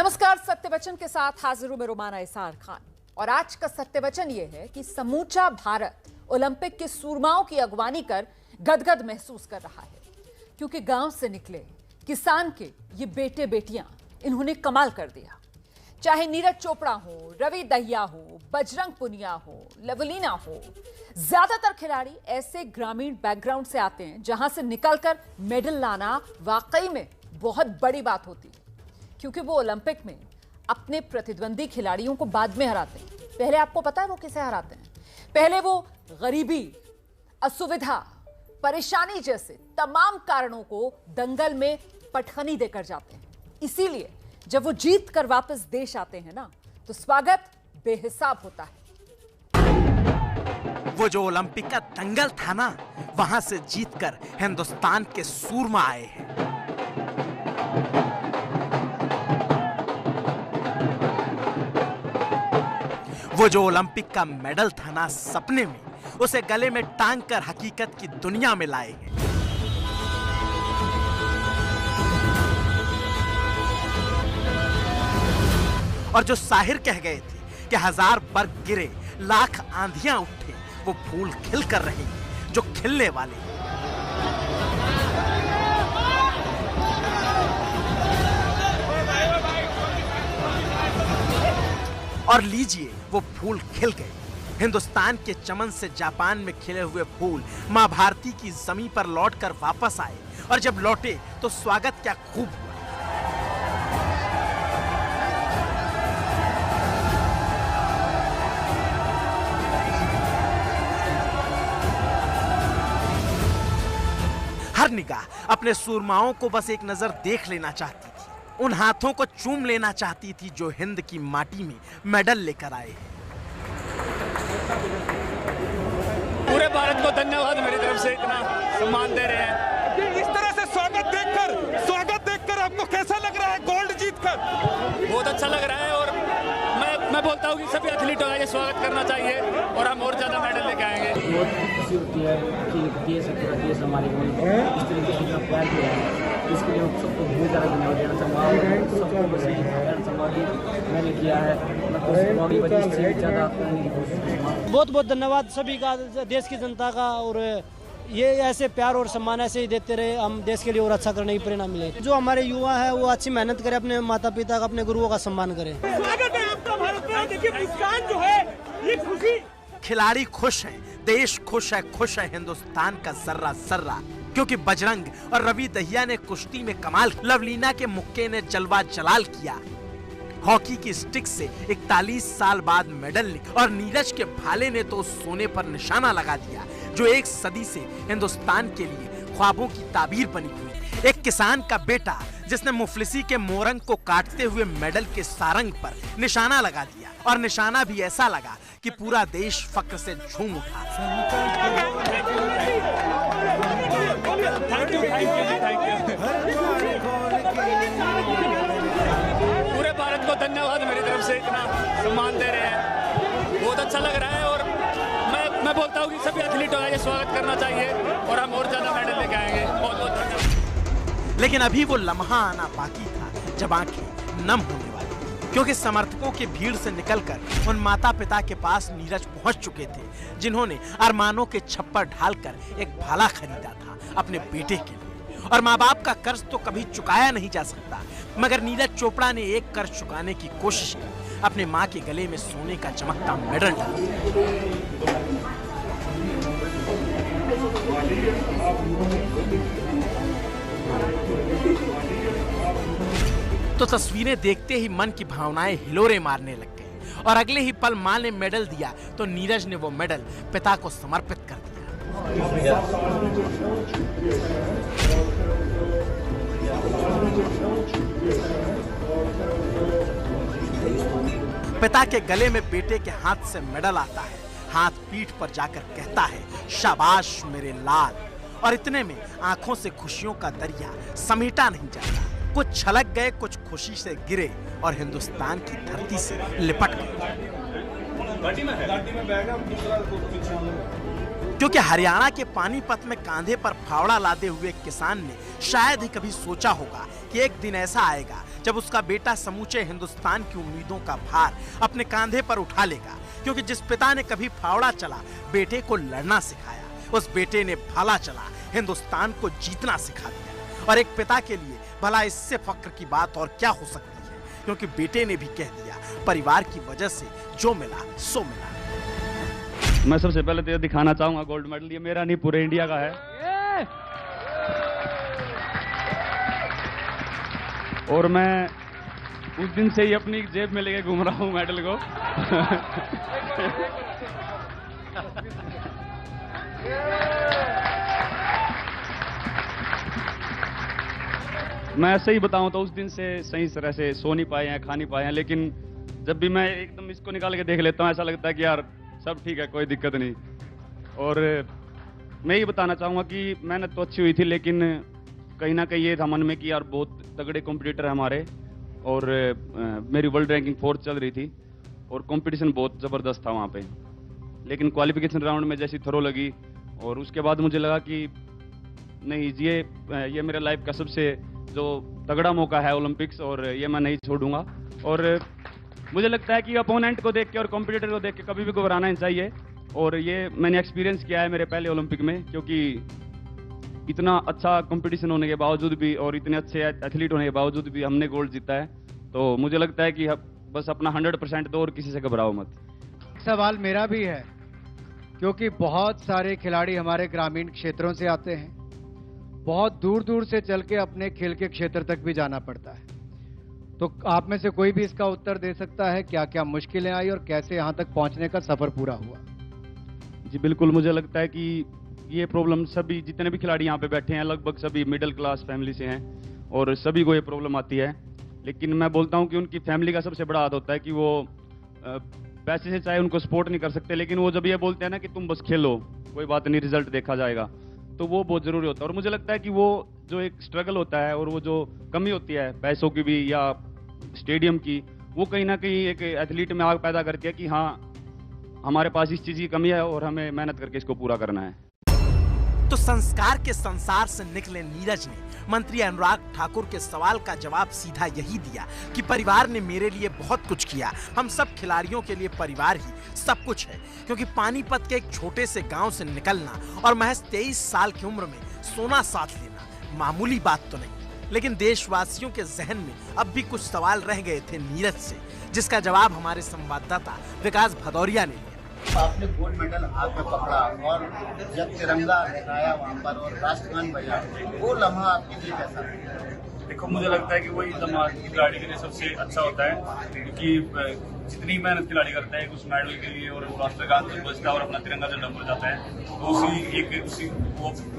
नमस्कार, सत्य वचन के साथ हाजिर हूं मैं रोमाना इसार खान। और आज का सत्य वचन यह है कि समूचा भारत ओलंपिक के सूरमाओं की अगवानी कर गदगद महसूस कर रहा है, क्योंकि गांव से निकले किसान के ये बेटे बेटियां इन्होंने कमाल कर दिया। चाहे नीरज चोपड़ा हो, रवि दहिया हो, बजरंग पुनिया हो, लवलीना हो, ज्यादातर खिलाड़ी ऐसे ग्रामीण बैकग्राउंड से आते हैं जहां से निकलकर मेडल लाना वाकई में बहुत बड़ी बात होती है, क्योंकि वो ओलंपिक में अपने प्रतिद्वंदी खिलाड़ियों को बाद में हराते हैं। पहले आपको पता है वो किसे हराते हैं? पहले वो गरीबी, असुविधा, परेशानी जैसे तमाम कारणों को दंगल में पटखनी देकर जाते हैं। इसीलिए जब वो जीत कर वापस देश आते हैं ना, तो स्वागत बेहिसाब होता है। वो जो ओलंपिक का दंगल था ना, वहां से जीतकर हिंदुस्तान के सूरमा आए हैं। वो जो ओलंपिक का मेडल था ना, सपने में उसे गले में टांग कर हकीकत की दुनिया में लाए हैं। और जो साहिर कह गए थे कि 1000 बर्ग गिरे, लाख आंधियां उठे, वो फूल खिल कर रहे हैं जो खिलने वाले हैं। और लीजिए, वो फूल खिल गए। हिंदुस्तान के चमन से जापान में खिले हुए फूल मां भारती की जमीन पर लौटकर वापस आए, और जब लौटे तो स्वागत क्या खूब हुआ। हर निगाह अपने सूरमाओं को बस एक नजर देख लेना चाहती थी, उन हाथों को चूम लेना चाहती थी जो हिंद की माटी में मेडल लेकर आए हैं। पूरे भारत को धन्यवाद मेरी तरफ से, इतना सम्मान दे रहे हैं। इस तरह से स्वागत देखकर आपको कैसा लग रहा है गोल्ड जीतकर? बहुत अच्छा लग रहा है, और मैं बोलता हूँ कि सभी एथलीटों का ये स्वागत करना चाहिए और हम और ज्यादा मेडल लेके आएंगे। बहुत खुशी होती है कि देश पूरा देश हमारे को इस तरीके से इतना प्यार किया है, इसके लिए सबको बहुत ज़्यादा धन्यवाद देना चाहूँगा। सबको बस यही कहना चाहूँगा कि मैंने किया है, मैं कोशिश आगे बढ़ी, इससे ज़्यादा करने की कोशिश करूँगा। बहुत बहुत धन्यवाद सभी का, देश की जनता का। और ये ऐसे प्यार और सम्मान ऐसे ही देते रहे, हम देश के लिए और अच्छा करने की प्रेरणा मिले। जो हमारे युवा है वो अच्छी मेहनत करें, अपने माता पिता का, अपने गुरुओं का सम्मान करें। स्वागत है आपका भारत में। देखिए मुस्कान जो है, ये खुशी। खिलाड़ी खुश हैं, देश खुश है हिंदुस्तान का जर्रा जर्रा, क्योंकि बजरंग और रवि दहिया ने कुश्ती में कमाल, लवलीना के मुक्के ने जलवा जलाल किया, हॉकी की स्टिक से 41 साल बाद मेडल ली, और नीरज के भाले ने तो सोने पर निशाना लगा दिया जो एक सदी से हिंदुस्तान के लिए ख्वाबों की ताबीर बनी हुई। एक किसान का बेटा जिसने मुफलिसी के मोरंग को काटते हुए मेडल के सारंग पर निशाना लगा दिया, और निशाना भी ऐसा लगा कि पूरा देश फक्र से झूम उठा। पूरे भारत को धन्यवाद मेरी तरफ से, इतना सम्मान दे रहे हैं। बहुत अच्छा लग रहा है, और मैं बोलता हूँ कि सभी एथलीटों का ये स्वागत करना चाहिए और हम और ज्यादा मेडल लेके आएंगे। बहुत बहुत धन्यवाद। लेकिन अभी वो लम्हा आना बाकी था जब आंखें नम होने वाली, क्योंकि समर्थकों की भीड़ से निकलकर उन माता पिता के पास नीरज पहुंच चुके थे, जिन्होंने अरमानों के छप्पर ढालकर एक भाला खरीदा था अपने बेटे के लिए। और माँ बाप का कर्ज तो कभी चुकाया नहीं जा सकता, मगर नीरज चोपड़ा ने एक कर्ज चुकाने की कोशिश की, अपने माँ के गले में सोने का चमकता मेडल डाला। तो तस्वीरें देखते ही मन की भावनाएं हिलोरे मारने लग गई, और अगले ही पल मां ने मेडल दिया तो नीरज ने वो मेडल पिता को समर्पित कर दिया। पिता के गले में बेटे के हाथ से मेडल आता है, हाथ पीठ पर जाकर कहता है, शाबाश मेरे लाल। और इतने में आंखों से खुशियों का दरिया समेटा नहीं जाता। कुछ छलक गए, कुछ खुशी से गिरे, और हिंदुस्तान की धरती से लिपट गए। क्योंकि हरियाणा के पानीपत में कांधे पर फावड़ा लादे हुए किसान ने शायद ही कभी सोचा होगा कि एक दिन ऐसा आएगा जब उसका बेटा समूचे हिंदुस्तान की उम्मीदों का भार अपने कांधे पर उठा लेगा। क्योंकि जिस पिता ने कभी फावड़ा चला बेटे को लड़ना सिखाया, उस बेटे ने भाला चला हिंदुस्तान को जीतना सिखा दिया। और एक पिता के लिए भला इससे फक्र की बात और क्या हो सकती है, क्योंकि बेटे ने भी कह दिया परिवार की वजह से जो मिला सो मिला। मैं सबसे पहले तो ये दिखाना चाहूंगा गोल्ड मेडल ये मेरा नहीं पूरे इंडिया का है। और मैं उस दिन से ही अपनी जेब में लेके घूम रहा हूँ मेडल को। मैं ऐसे ही बताऊं तो उस दिन से सही तरह से सो नहीं पाए हैं, खा नहीं पाए हैं, लेकिन जब भी मैं एकदम इसको निकाल के देख लेता हूं ऐसा लगता है कि यार सब ठीक है, कोई दिक्कत नहीं। और मैं ये बताना चाहूँगा कि मेहनत तो अच्छी हुई थी, लेकिन कहीं ना कहीं ये था मन में कि यार बहुत तगड़े कॉम्पिटिटर है हमारे। और मेरी वर्ल्ड रैंकिंग 4th चल रही थी और कंपटीशन बहुत ज़बरदस्त था वहाँ पे। लेकिन क्वालिफिकेशन राउंड में जैसी थ्रो लगी और उसके बाद मुझे लगा कि नहीं ये मेरे लाइफ का सबसे जो तगड़ा मौका है ओलंपिक्स, और ये मैं नहीं छोड़ूंगा। और मुझे लगता है कि अपोनेंट को देख के और कॉम्पिटिटर को देख के कभी भी घबराना नहीं चाहिए। और ये मैंने एक्सपीरियंस किया है मेरे पहले ओलंपिक में, क्योंकि इतना अच्छा कंपटीशन होने के बावजूद भी और इतने अच्छे एथलीट होने के बावजूद भी हमने गोल्ड जीता है। तो मुझे लगता है कि बस अपना 100% दो और किसी से घबराओ मत। सवाल मेरा भी है, क्योंकि बहुत सारे खिलाड़ी हमारे ग्रामीण क्षेत्रों से आते हैं, बहुत दूर दूर से चल के अपने खेल के क्षेत्र तक भी जाना पड़ता है। तो आप में से कोई भी इसका उत्तर दे सकता है क्या क्या मुश्किलें आई और कैसे यहाँ तक पहुँचने का सफर पूरा हुआ? जी बिल्कुल, मुझे लगता है कि ये प्रॉब्लम सभी जितने भी खिलाड़ी यहाँ पे बैठे हैं लगभग सभी मिडिल क्लास फैमिली से हैं और सभी को ये प्रॉब्लम आती है। लेकिन मैं बोलता हूँ कि उनकी फैमिली का सबसे बड़ा हाथ होता है कि वो पैसे से चाहे उनको सपोर्ट नहीं कर सकते, लेकिन वो जब ये बोलते हैं ना कि तुम बस खेलो, कोई बात नहीं, रिजल्ट देखा जाएगा, तो वो बहुत ज़रूरी होता है। और मुझे लगता है कि वो जो एक स्ट्रगल होता है और वो जो कमी होती है पैसों की भी या स्टेडियम की, वो कहीं ना कहीं एक एथलीट में आग पैदा करती है कि हाँ हमारे पास इस चीज़ की कमी है और हमें मेहनत करके इसको पूरा करना है। तो संस्कार के संसार से निकले नीरज ने मंत्री अनुराग ठाकुर के सवाल का जवाब सीधा यही दिया कि परिवार ने मेरे लिए बहुत कुछ किया। हम सब खिलाड़ियों के लिए परिवार ही सब कुछ है, क्योंकि पानीपत के एक छोटे से गांव से निकलना और महज 23 साल की उम्र में सोना साथ लेना मामूली बात तो नहीं। लेकिन देशवासियों के जहन में अब भी कुछ सवाल रह गए थे नीरज से, जिसका जवाब हमारे संवाददाता विकास भदौरिया ने दिया। आपने गोल्ड मेडल हाथ में पकड़ा और जब तिरंगा लहराया वहाँ पर और राष्ट्रगान बजा, वो लम्हा आपके लिए कैसा है? देखो, मुझे लगता है कि वही लम्हा खिलाड़ी के लिए सबसे अच्छा होता है, क्योंकि जितनी मेहनत खिलाड़ी करता है उस मेडल के लिए और राष्ट्रगान जब बजता है और अपना तिरंगा जब डंबर जाता है तो उस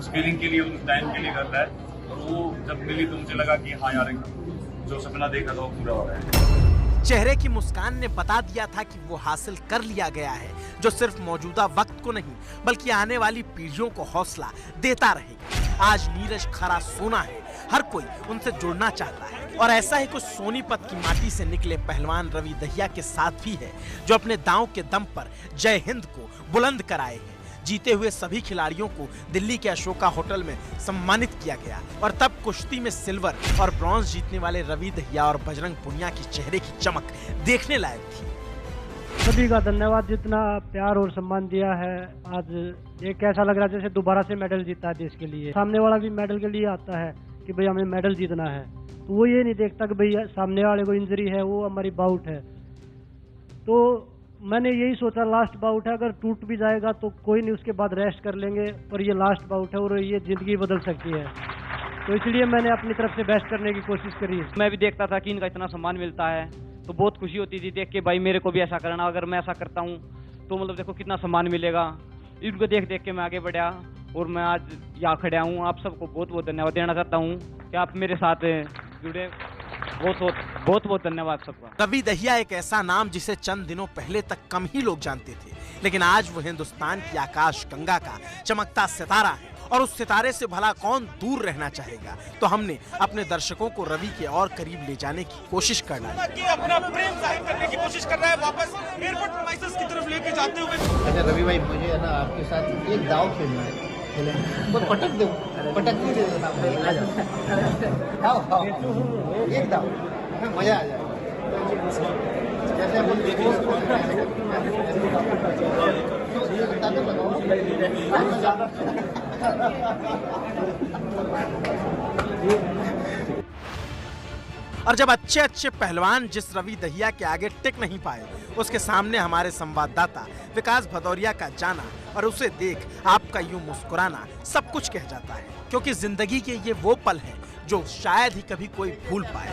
फीलिंग के लिए, उस टाइम के लिए करता है। और वो जब मिली तो मुझे लगा कि हाँ यार, जो सपना देखा था वो पूरा हो रहा है। चेहरे की मुस्कान ने बता दिया था कि वो हासिल कर लिया गया है, जो सिर्फ मौजूदा वक्त को नहीं बल्कि आने वाली पीढ़ियों को हौसला देता रहेगा। आज नीरज खरा सोना है, हर कोई उनसे जुड़ना चाहता है। और ऐसा ही कुछ सोनीपत की माटी से निकले पहलवान रवि दहिया के साथ भी है, जो अपने दांव के दम पर जय हिंद को बुलंद कराए हैं। जीते हुए सभी खिलाड़ियों को दिल्ली के अशोका होटल में सम्मानित किया गया और तब कुश्ती में सिल्वर और ब्रॉन्ज जीतने वाले रवि दहिया और बजरंग पुनिया के चेहरे की चमक देखने लायक थी। सभी का धन्यवाद, जितना प्यार और सम्मान दिया है। आज एक ऐसा लग रहा है जैसे दोबारा से मेडल जीता है देश के लिए। सामने वाला भी मेडल के लिए आता है कि भाई हमें मेडल जीतना है, तो वो ये नहीं देखता कि भाई सामने वाले को इंजरी है, वो हमारी बाउट है। तो मैंने यही सोचा लास्ट बाउट है, अगर टूट भी जाएगा तो कोई नहीं, उसके बाद रेस्ट कर लेंगे, पर ये लास्ट बाउट है और ये जिंदगी बदल सकती है। तो इसलिए मैंने अपनी तरफ से बेस्ट करने की कोशिश करी। मैं भी देखता था कि इनका इतना सम्मान मिलता है तो बहुत खुशी होती थी देख के, भाई मेरे को भी ऐसा करना, अगर मैं ऐसा करता हूँ तो मतलब देखो कितना सम्मान मिलेगा। इनको देख देख के मैं आगे बढ़ा और मैं आज यहाँ खड़ा हूँ। आप सबको बहुत बहुत धन्यवाद देना चाहता हूँ कि आप मेरे साथ जुड़े। बहुत बहुत धन्यवाद सबका। रवि दहिया एक ऐसा नाम जिसे चंद दिनों पहले तक कम ही लोग जानते थे, लेकिन आज वो हिंदुस्तान की आकाश गंगा का चमकता सितारा है। और उस सितारे से भला कौन दूर रहना चाहेगा। तो हमने अपने दर्शकों को रवि के और करीब ले जाने की कोशिश करना है। अपना प्रेम जाहिर करने की कोशिश कर रहा है, वापस एयरपोर्ट प्रीमाइसेस की तरफ लेके जाते हुए। अच्छा रवि भाई, मुझे है ना आपके साथ एक दाव खेलना है, वो पटक दो, पटक दे एक दाव। उसमें मजा आ जाएगा। जैसे अपन देख लो और जब अच्छे अच्छे पहलवान जिस रवि दहिया के आगे टिक नहीं पाए, उसके सामने हमारे संवाददाता विकास भदौरिया का जाना और उसे देख आपका यूं मुस्कुराना सब कुछ कह जाता है, क्योंकि जिंदगी के ये वो पल हैं जो शायद ही कभी कोई भूल पाए।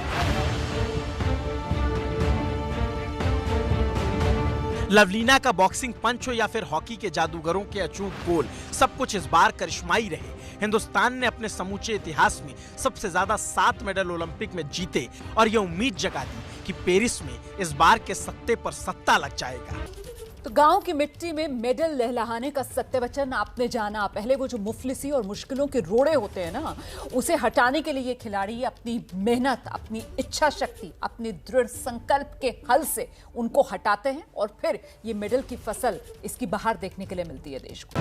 लवलीना का बॉक्सिंग पंच हो या फिर हॉकी के जादूगरों के अचूक गोल, सब कुछ इस बार करिश्माई रहे। हिंदुस्तान ने अपने समूचे इतिहास में सबसे ज्यादा 7 मेडल ओलंपिक में जीते और ये उम्मीद जगा दी कि पेरिस में इस बार के सत्ते पर सत्ता लग जाएगा। तो गांव की मिट्टी में मेडल लहलहाने का सत्यवचन आपने जाना। पहले वो जो मुफलिसी और मुश्किलों के रोड़े होते हैं ना, उसे हटाने के लिए ये खिलाड़ी अपनी मेहनत, अपनी इच्छा शक्ति, अपनी दृढ़ संकल्प के हल से उनको हटाते हैं और फिर ये मेडल की फसल इसकी बाहर देखने के लिए मिलती है देश को।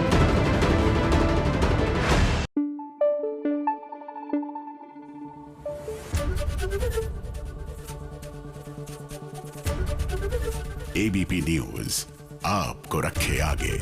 एबीपी न्यूज आपको रखे आगे।